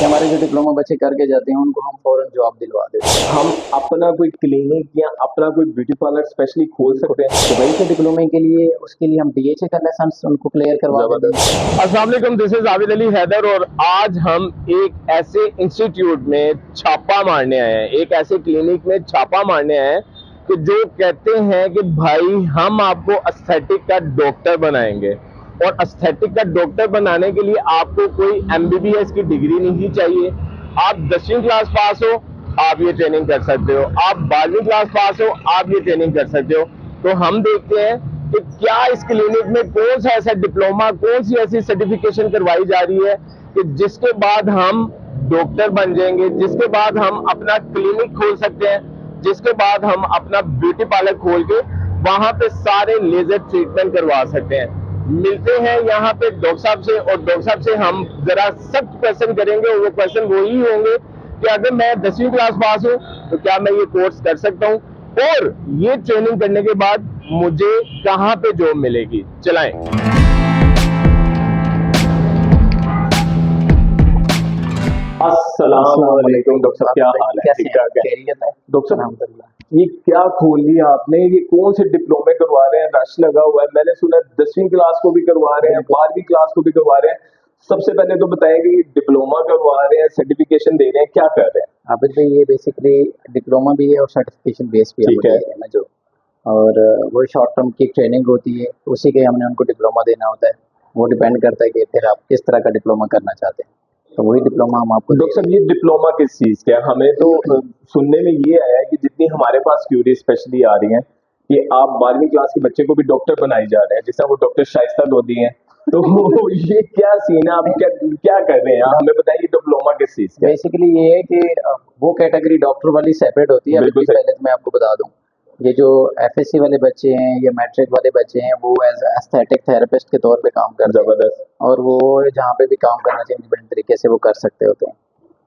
कि हमारे जो डिप्लोमा बच्चे करके जाते हैं उनको हम फौरन जॉब दिलवा देते हैं। हम अपना कोई क्लिनिक या अपना कोई ब्यूटी पार्लर स्पेशली खोल सकते हैं। दुबई के डिप्लोमे के लिए उसके लिए हम DHA का लाइसेंस उनको क्लियर करवा देते हैं। अस्सलाम वालेकुम, दिस इज आबिद अली हैदर और आज हम एक ऐसे इंस्टीट्यूट में छापा मारने आए हैं, एक ऐसे क्लिनिक में छापा मारने आए हैं कि जो कहते हैं कि भाई हम आपको एस्थेटिक का डॉक्टर बनाएंगे। और एस्थेटिक का डॉक्टर बनाने के लिए आपको कोई MBBS की डिग्री नहीं चाहिए। आप 10वीं क्लास पास हो, आप ये ट्रेनिंग कर सकते हो। आप 12वीं क्लास पास हो, आप ये ट्रेनिंग कर सकते हो। तो हम देखते हैं कि क्या इस क्लिनिक में कौन सा ऐसा डिप्लोमा, कौन सी ऐसी सर्टिफिकेशन करवाई जा रही है कि जिसके बाद हम डॉक्टर बन जाएंगे, जिसके बाद हम अपना क्लिनिक खोल सकते हैं, जिसके बाद हम अपना ब्यूटी पार्लर खोल के वहां पे सारे लेजर ट्रीटमेंट करवा सकते हैं। मिलते हैं यहाँ पे डॉक्टर साहब से और डॉक्टर साहब से हम जरा सख्त क्वेश्चन करेंगे और वो क्वेश्चन वही होंगे कि अगर मैं 10वीं क्लास पास हूँ तो क्या मैं ये कोर्स कर सकता हूँ, और ये ट्रेनिंग करने के बाद मुझे कहाँ पे जॉब मिलेगी। चलाएं। अस्सलाम वालेकुम डॉक्टर साहब, क्या हाल है? ठीक ठाक है डॉक्टर साहब? ये क्या खोल लिया आपने? ये कौन से डिप्लोमे करवा रहे हैं? रश लगा हुआ है। मैंने सुना 10वीं क्लास को भी करवा रहे हैं, 12वीं क्लास को भी करवा रहे हैं। सबसे पहले तो बताएं कि डिप्लोमा करवा रहे हैं, सर्टिफिकेशन दे रहे हैं, क्या कर रहे हैं? आबिद भाई, ये बेसिकली डिप्लोमा भी है और सर्टिफिकेशन बेस भी ठीक है। ना जो, और वो शॉर्ट टर्म की ट्रेनिंग होती है, उसी के हमने उनको डिप्लोमा देना होता है। वो डिपेंड करता है कि फिर आप किस तरह का डिप्लोमा करना चाहते हैं, तो वही डिप्लोमा हम आपको डॉक्टर साहब, ये डिप्लोमा किस चीज का है? हमें तो सुनने में ये आया है कि जितनी हमारे पास क्यूरी स्पेशली आ रही है कि आप 12वीं क्लास के बच्चे को भी डॉक्टर बनाई जा रहे हैं, जिससे वो डॉक्टर शाइस्ता लोधी हैं। तो ये क्या सीन है? आप क्या क्या कर रहे हैं? आप हमें बताइए डिप्लोमा किस चीज का है? बेसिकली ये है कि वो कैटेगरी डॉक्टर वाली सेपरेट होती है। अभी बिल्कुल सही। पहले तो मैं आपको बता दूं, ये जो FSC वाले बच्चे हैं या मैट्रिक वाले बच्चे हैं वो एज एस्थेटिक थेरेपिस्ट के तौर पे काम करते हैं, जबरदस्त। और वो जहाँ पे भी काम करना चाहिए इंडिपेंडेंट तरीके से वो कर सकते होते हैं,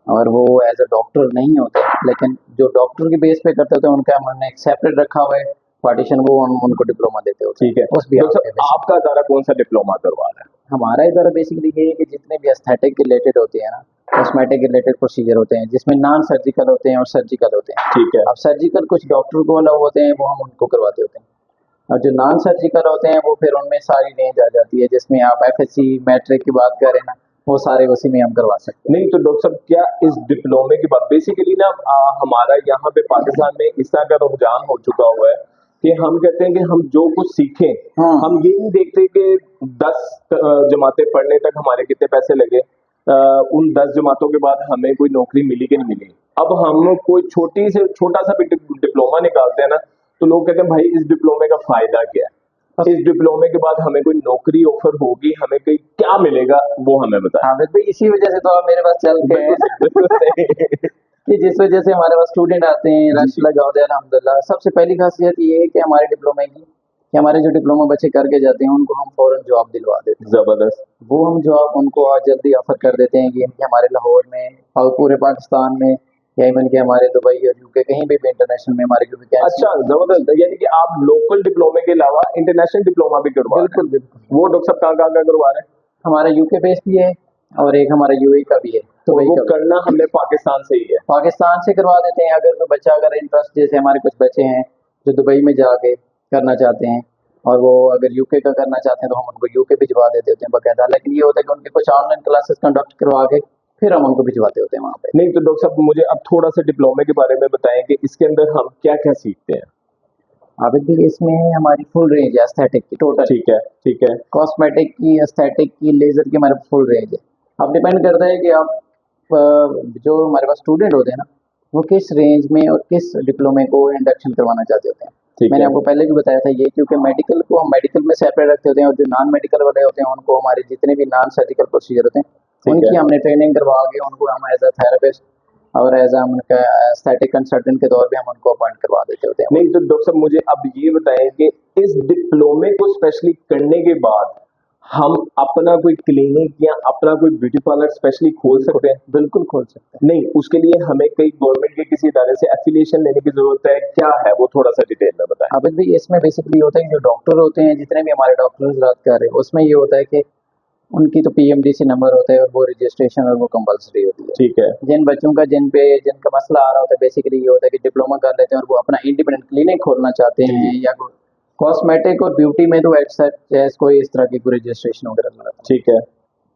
और वो एज अ डॉक्टर नहीं होते। लेकिन जो डॉक्टर के बेस पे करते होते हैं उनका हमने एक सेपरेट रखा हुआ है पार्टीशन, वो उनको डिप्लोमा देते होते हैं। ठीक है उस भी डॉक्टर साहब, आपका अदारा कौन सा डिप्लोमा करवा रहा है? हमारा इधर बेसिकली ये है कि जितने भी एस्थेटिक रिलेटेड होते हैं ना, कॉस्मेटिक रिलेटेड प्रोसीजर होते हैं, जिसमें नॉन सर्जिकल होते हैं और सर्जिकल होते हैं। ठीक है। अब सर्जिकल कुछ डॉक्टर को अलाउ होते हैं, वो हम उनको करवाते होते हैं, और जो नॉन सर्जिकल होते हैं वो फिर उनमें सारी रेंज आ जाती है, जिसमें आप FSC मैट्रिक की बात करें ना, वो सारे उसी में हम करवा सकते नहीं तो डॉक्टर साहब, क्या इस डिप्लोमे की बात बेसिकली ना हमारा यहाँ पे पाकिस्तान में इस तरह का रुझान हो चुका हुआ है कि हम कहते हैं कि हम जो कुछ सीखें, हाँ। हम ये नहीं देखते कि 10 जमातें पढ़ने तक हमारे कितने पैसे लगे, उन 10 जमातों के बाद हमें कोई नौकरी मिली कि नहीं मिली। अब हम कोई छोटा सा भी डिप्लोमा निकालते हैं ना, तो लोग कहते हैं भाई इस डिप्लोमे का फायदा क्या है? इस डिप्लोमे के बाद हमें कोई नौकरी ऑफर होगी, हमें कहीं क्या मिलेगा, वो हमें बताएं। हैं। हामिद भाई, इसी वजह से तो आप मेरे पास चल के हैं बिल्कुल सही। कि जिस वजह से हमारे पास स्टूडेंट आते हैं, रश लगा होता है अल्हम्दुलिल्लाह। सबसे पहली खासियत ये है कि हमारे डिप्लोमे की, कि हमारे जो डिप्लोमा बच्चे करके जाते हैं उनको हम फौरन जॉब दिलवा देते हैं। जबरदस्त। वो हम जॉब उनको आज जल्दी ऑफर कर देते हैं कि हमारे लाहौर में और पूरे पाकिस्तान में, या इवन के हमारे दुबई और UK कहीं भी इंटरनेशनल में हमारे जो वैकेंसी। अच्छा, जबरदस्त। यानी कि आप लोकल डिप्लोमे के अलावा इंटरनेशनल डिप्लोमा भी करवा रहे हैं? बिल्कुल बिल्कुल। वो डॉक्टर साहब कहाँ कहाँ करवा रहे हैं? हमारा UK बेस भी है और एक हमारा UAE का भी है। तो वो वही करना हमने पाकिस्तान से ही है? पाकिस्तान से करवा देते हैं। अगर कोई बच्चा अगर इंटरेस्ट, जैसे हमारे कुछ बच्चे हैं जो दुबई में जाके करना चाहते हैं और वो अगर UK का करना चाहते हैं तो हम उनको UK भिजवा देते होते हैं बाकायदा। लेकिन ये होता है कि उनके कुछ ऑनलाइन क्लासेस कंडक्ट करवा के फिर हम उनको भिजवाते होते हैं वहाँ पे। नहीं तो डॉक्टर साहब, मुझे अब थोड़ा सा डिप्लोमे के बारे में बताएं कि इसके अंदर हम क्या क्या सीखते हैं? आबिद भी इसमें हमारी फुल रेंज है एस्थेटिक की, टोटल ठीक है, ठीक है। कॉस्मेटिक की, एस्थेटिक की, लेजर की, हमारे फुल रेंज है। अब डिपेंड करता है कि आप जो हमारे पास स्टूडेंट होते हैं ना, वो किस रेंज में और किस डिप्लोमे को इंडक्शन करवाना चाहते होते हैं। ठीक मैंने है। आपको पहले भी बताया था ये, क्योंकि मेडिकल को हम मेडिकल में सेपरेट रखते होते हैं, और जो नॉन मेडिकल वाले होते हैं उनको हमारे जितने भी नॉन सर्जिकल प्रोसीजर होते हैं ठीक उनकी है। हमने ट्रेनिंग करवा के उनको हम एज अ थेरेपिस्ट और एज हम उनका एस्थेटिक कंसल्टेंट के तौर पे हम उनको अपॉइंट करवा देते होते हैं। नहीं तो डॉक्टर साहब, मुझे अब ये बताएं कि इस डिप्लोमे को स्पेशली करने के बाद हम अपना कोई क्लिनिक या अपना कोई ब्यूटी पार्लर स्पेशली खोल सकते हैं? बिल्कुल खोल सकते हैं। नहीं, उसके लिए हमें कई गवर्नमेंट के किसी इदारे से एफिलिएशन लेने की जरूरत है? क्या है वो, थोड़ा सा डिटेल में बताएं। अब भी इसमें बेसिकली होता है कि जो डॉक्टर होते हैं, जितने भी हमारे डॉक्टर हजरात कर रहे हैं, उसमें ये होता है कि उनकी तो पीएमडीसी नंबर होता है और वो रजिस्ट्रेशन और वो कंपलसरी होती है। ठीक है। जिनका मसला आ रहा होता है बेसिकली ये होता है कि डिप्लोमा कर लेते हैं और वो अपना इंडिपेंडेंट क्लिनिक खोलना चाहते जी, हैं जी। या कॉस्मेटिक और ब्यूटी में तो एक्सेस कोई इस तरह की कोई रजिस्ट्रेशन वगैरह नहीं रहता। ठीक है।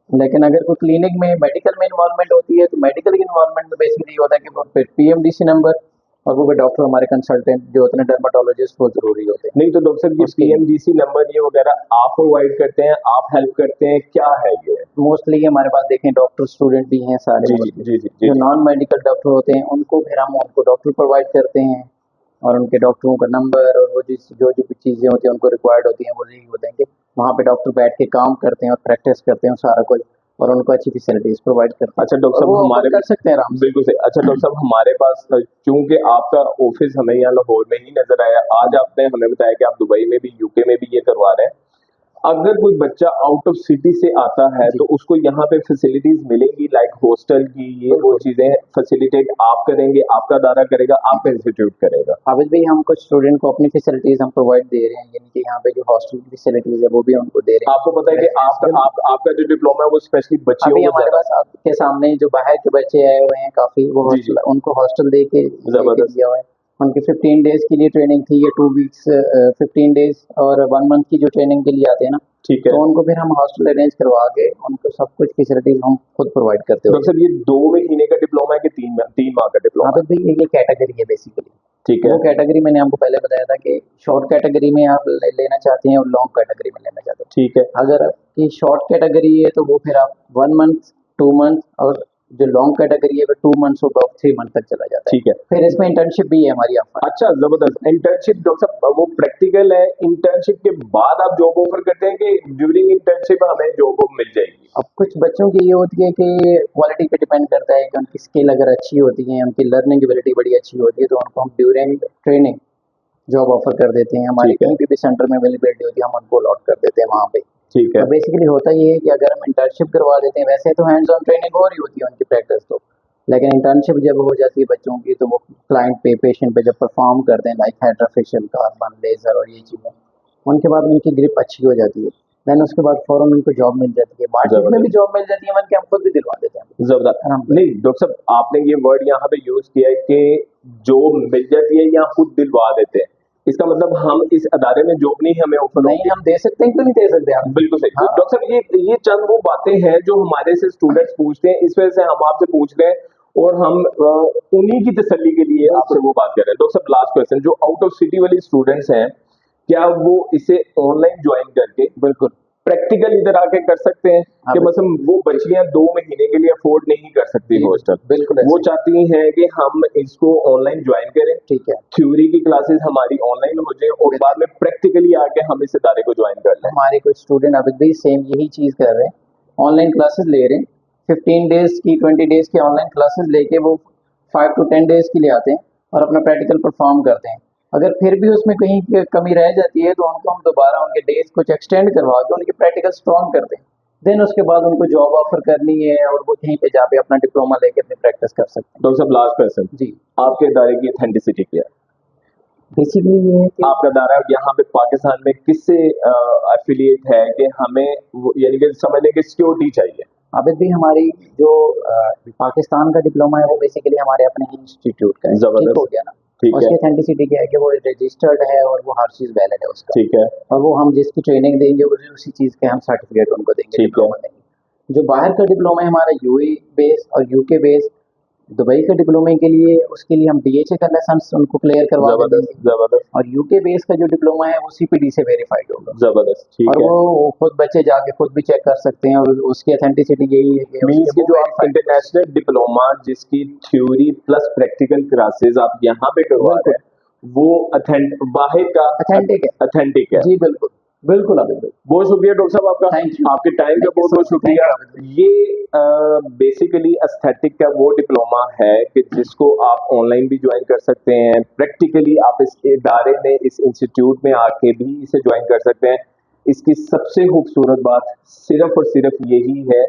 लेकिन अगर कोई क्लिनिक में मेडिकल में इन्वॉल्वमेंट होती है तो मेडिकल की इन्वॉल्वमेंट में बेसिकली ये होता है कि वो पीएमडीसी नंबर और वो डॉक्टर हमारे कंसल्टेंट जो होते हैं डर्माटोलॉजिस्ट वो जरूरी होते हैं नहीं तो डॉक्टर साहब ये उसके लिए। पीएमडीसी नंबर ये वगैरह आप प्रोवाइड करते हैं, आप हेल्प करते हैं, क्या है ये? मोस्टली हमारे पास देखें डॉक्टर स्टूडेंट भी हैं सारे जी, जी, मोस्टली। जी, जी, जी, जो जी। नॉन मेडिकल डॉक्टर होते हैं उनको फिर हम उनको डॉक्टर प्रोवाइड करते हैं और उनके डॉक्टरों का नंबर और वो जिस जो जो भी चीज़ें होती हैं उनको रिक्वायर्ड होती हैं वो यही होते हैं कि वहाँ पे डॉक्टर बैठ के काम करते हैं और प्रैक्टिस करते हैं सारा कुछ और उनको अच्छी फैसिलिटीज प्रोवाइड करते हैं अच्छा डॉक्टर और साहब वो ऑफर हमारे कर सकते हैं आराम से। बिल्कुल सही। अच्छा डॉक्टर साहब हमारे पास चूंकि आपका ऑफिस हमें यहाँ लाहौर में ही नजर आया, आज आपने हमें बताया कि आप दुबई में भी, यूके में भी ये करवा रहे हैं। अगर कोई बच्चा आउट ऑफ सिटी से आता है जी तो उसको यहाँ पे फैसिलिटीज मिलेंगी, लाइक हॉस्टल की, ये वो बिल्कुल। चीजें फैसिलिटेट आप करेंगे, आपका अदारा करेगा, आपका इंस्टीट्यूट करेगा? हाफिज भाई हम कुछ स्टूडेंट को अपनी फैसिलिटीज हम प्रोवाइड दे रहे हैं यानी कि यहाँ पे जो हॉस्टल की फैसिलिटीज है वो भी उनको दे रहे आपको पता है कि हैं। आपका जो डिप्लोमा है वो स्पेशली बच्चियों अभी को हमारे ज्यादा। पास आपके सामने जो बाहर के बच्चे आए हुए हैं काफी वो जी, जी। हॉस्टल उनको हॉस्टल दे के जबरदस्त। दिया हुआ है। उनकी 15 डेज के लिए ट्रेनिंग थी, ये 2 वीक्स 15 डेज और 1 मंथ की जो ट्रेनिंग के लिए आते हैं ना ठीक है। तो उनको फिर हम हॉस्टल अरेंज करवा के उनको सब कुछ फैसिलिटीज हम खुद प्रोवाइड करते डॉक्टर होते हैं। साहब ये 2 महीने का डिप्लोमा है कि 3 माह का डिप्लोमा यहाँ पे है? भी ये कैटेगरी है बेसिकली। ठीक है। वो कैटेगरी मैंने आपको पहले बताया था कि शॉर्ट कैटेगरी में आप लेना चाहते हैं और लॉन्ग कैटेगरी में लेना चाहते हैं। ठीक है। अगर आपकी शॉर्ट कैटेगरी है तो वो फिर आप 1 मंथ 2 मंथ और जो लॉन्ग कैटेगरी है वो 2 मंथ्स होगा 3 मंथ तक चला जाता है। ठीक है। फिर इसमें इंटर्नशिप भी है हमारी ऑफर। अच्छा जबरदस्त। इंटर्नशिप डॉक्टर साहब वो प्रैक्टिकल है, इंटर्नशिप के बाद आप जॉब ऑफर करते हैं कि ड्यूरिंग इंटर्नशिप हमें जॉब मिल जाएगी? अब कुछ बच्चों की ये होती है कि क्वालिटी पे डिपेंड करता है कि उनकी स्किल अगर अच्छी होती है उनकी लर्निंग एबिलिटी बड़ी अच्छी होती है तो उनको हम ड्यूरिंग ट्रेनिंग जॉब ऑफर कर देते हैं। हमारे ठीक है। कहीं भी सेंटर में अवेलेबिलिटी होती है हम उनको अलॉट कर देते हैं वहाँ पे। ठीक है। तो बेसिकली होता ये है कि अगर हम इंटर्नशिप करवा देते हैं वैसे तो हैंड्स ऑन ट्रेनिंग हो रही होती है उनकी प्रैक्टिस तो, लेकिन इंटर्नशिप जब हो जाती है बच्चों की तो वो क्लाइंट पे पेशेंट पे जब परफॉर्म करते हैं लाइक हाइड्रोफेशियल कार्बन लेजर और ये चीज़ें उनके बाद उनकी ग्रिप अच्छी हो जाती है। देन उसके बाद फौरन उनको जॉब मिल जाती है, मार्केट में भी जबरदस्त। जॉब मिल जाती है, बल्कि हम खुद भी दिलवा देते हैं जबरदस्त। अलहमदुलिल्लाह। नहीं डॉक्टर साहब आपने ये वर्ड यहाँ पे यूज किया है कि जॉब मिल जाती है या खुद दिलवा देते हैं, इसका मतलब हम इस अदारे में जॉब नहीं हमें ऑफर नहीं होती? हम दे सकते हैं, क्यों नहीं दे सकते आप। बिल्कुल सही। हाँ डॉक्टर साहब ये चंद वो बातें हैं जो हमारे से स्टूडेंट्स पूछते हैं, इस वजह से हम आपसे पूछ रहे हैं और हम उन्हीं की तसल्ली के लिए आपसे वो बात कर रहे हैं। डॉक्टर साहब लास्ट क्वेश्चन, जो आउट ऑफ सिटी वाले स्टूडेंट्स हैं क्या वो इसे ऑनलाइन ज्वाइन करके बिल्कुल। प्रैक्टिकल इधर आके कर सकते हैं? हाँ कि बिल्कुल। मतलब वो बच्चियां 2 महीने के लिए अफोर्ड नहीं कर सकती जी हॉस्टल, बिल्कुल वो ऐसे चाहती हैं कि हम इसको ऑनलाइन ज्वाइन करें, ठीक है। थ्योरी की क्लासेस हमारी ऑनलाइन हो जाए और बाद में प्रैक्टिकली आके हम इस इदारे को ज्वाइन कर लें? हमारे कुछ स्टूडेंट अभी भी सेम यही चीज़ कर रहे हैं, ऑनलाइन क्लासेस ले रहे हैं। 15 डेज की 20 डेज की ऑनलाइन क्लासेस लेके वो 5 to 10 डेज के लिए आते हैं और अपना प्रैक्टिकल परफॉर्म करते हैं। अगर फिर भी उसमें कहीं कमी रह जाती है तो उनको हम दोबारा उनके डेज कुछ एक्सटेंड करवा के उनके प्रैक्टिकल स्ट्रॉन्ग करते हैं। देन उसके बाद उनको जॉब ऑफर करनी है और वो कहीं पे जाके अपना डिप्लोमा लेके अपनी प्रैक्टिस कर सकते डॉक्टर साहब लास्ट क्वेश्चन, हैं। जी आपके इदारे की ऑथेंटिसिटी क्या है? बेसिकली ये है कि आपका इदारा यहाँ पे पाकिस्तान में किससे एफिलिएट है कि हमें यानी कि समझ लें कि सिक्योरिटी चाहिए? आबिद भी हमारी जो पाकिस्तान का डिप्लोमा है वो बेसिकली हमारे अपने इंस्टीट्यूट का है। ठीक जबरदस्त। हो गया ना। ठीक है। उसकी ऑथेंटिसिटी क्या है कि वो रजिस्टर्ड है और वो हर चीज़ वैलिड है उसका। ठीक है। और वो हम जिसकी ट्रेनिंग देंगे उसी चीज़ के हम सर्टिफिकेट उनको देंगे, ठीक है। डिप्लोमा देंगे। जो बाहर का डिप्लोमा है हमारा यूए बेस और यूके बेस, दुबई के डिप्लोमे के लिए उसके लिए हम डीएचए का लाइसेंस उनको क्लियर करवा के जबरदस्त। देंगे जबरदस्त। और यूके बेस का जो डिप्लोमा है वो सीपीडी से वेरीफाइड होगा जबरदस्त। और ठीक है। वो खुद बच्चे जाके खुद भी चेक कर सकते हैं और उसकी ऑथेंटिसिटी यही है कि मीन्स उसके कि वो जो आप वेरीफाइड। इंटरनेशनल डिप्लोमा जिसकी थ्योरी प्लस प्रैक्टिकल क्लासेस आप यहाँ पे करवा रहे हैं वो बाहर का ऑथेंटिक है। ऑथेंटिक है? जी बिल्कुल बिल्कुल अभी बिल्कुल। बहुत शुक्रिया डॉक्टर साहब आपका, थैंक यू। आपके टाइम का Thank you बहुत so बहुत much. शुक्रिया। Thank you, ये बेसिकली एस्थेटिक का वो डिप्लोमा है कि जिसको आप ऑनलाइन भी ज्वाइन कर सकते हैं, प्रैक्टिकली आप इस इदारे में इस इंस्टीट्यूट में आके भी इसे ज्वाइन कर सकते हैं। इसकी सबसे खूबसूरत बात सिर्फ और सिर्फ यही है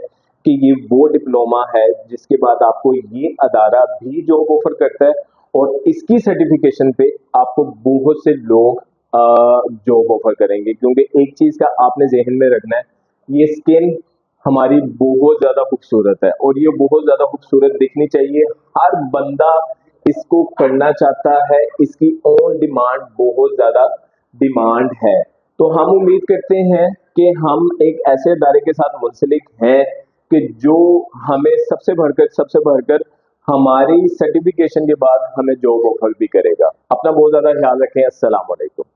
कि ये वो डिप्लोमा है जिसके बाद आपको ये अदारा भी जॉब ऑफर करता है और इसकी सर्टिफिकेशन पे आपको बहुत से लोग जॉब ऑफर करेंगे, क्योंकि एक चीज का आपने जहन में रखना है, ये स्किल हमारी बहुत ज्यादा खूबसूरत है और ये बहुत ज्यादा खूबसूरत दिखनी चाहिए। हर बंदा इसको करना चाहता है, इसकी ऑन डिमांड बहुत ज्यादा डिमांड है। तो हम उम्मीद करते हैं कि हम एक ऐसे इदारे के साथ मुंसलिक हैं कि जो हमें सबसे बढ़कर हमारी सर्टिफिकेशन के बाद हमें जॉब ऑफर भी करेगा। अपना बहुत ज्यादा ख्याल रखें। अस्सलाम वालेकुम।